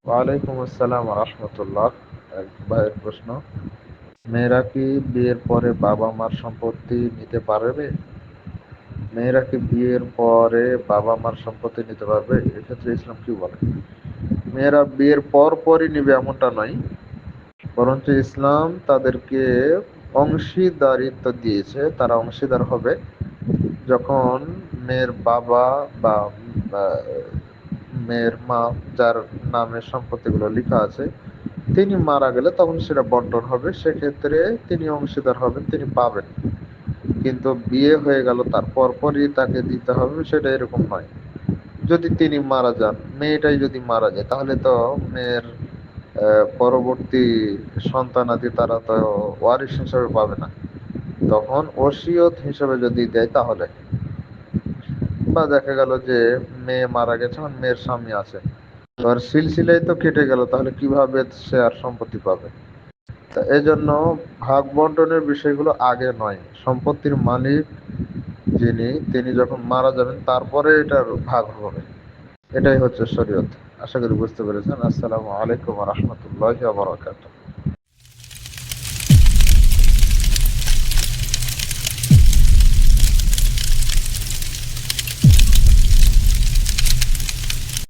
ওয়ালাইকুম আসসালাম রাহমাতুল্লাহ। এক ভাইয়ের প্রশ্ন, মেয়েরা কি বিয়ের পরে বাবা মার সম্পত্তি নিতে পারবে? মেয়েরা কি বিয়ের পরে বাবা মার সম্পত্তি নিতে পারবে? এক্ষেত্রে ইসলাম কি বলে? মেয়েরা বিয়ের পর পরই নিবে এমনটা নয়, বরঞ্চ ইসলাম তাদেরকে অংশীদারিত্ব দিয়েছে। তারা অংশীদার হবে যখন মেয়ের বাবা বা বা মেয়ের মা, যার নামে সম্পত্তিগুলো লেখা আছে, তিনি মারা গেলে তখন সেটা বন্টন হবে। সেক্ষেত্রে তিনি অংশীদার হবেন, তিনি পাবেন। কিন্তু বিয়ে হয়ে গেল তার পরপরই তাকে দিতে হবে সেটা এরকম নয়। যদি তিনি মারা যান, মেয়েটাই যদি মারা যায়, তাহলে তো মেয়ের পরবর্তী সন্তানাদি তারা তো ওয়ারিশ হিসেবে পাবে না। তখন ওসিয়ত হিসেবে যদি দেয় তাহলে, বা দেখা গেল যে মেয়ে মারা গেছে, এখন মেয়ের স্বামী আছে, এবার সিলসিলাই তো কেটে গেল, তাহলে কিভাবে সে আর সম্পত্তি পাবে? তা এজন্য ভাগ বন্টনের বিষয়গুলো আগে নয়। সম্পত্তির মালিক যিনি, তিনি যখন মারা যাবেন তারপরে এটার ভাগ হবে। এটাই হচ্ছে শরীয়ত। আশা করি বুঝতে পেরেছেন। আসসালামু আলাইকুম ওয়া রাহমাতুল্লাহি ওয়া বারাকাতুহু।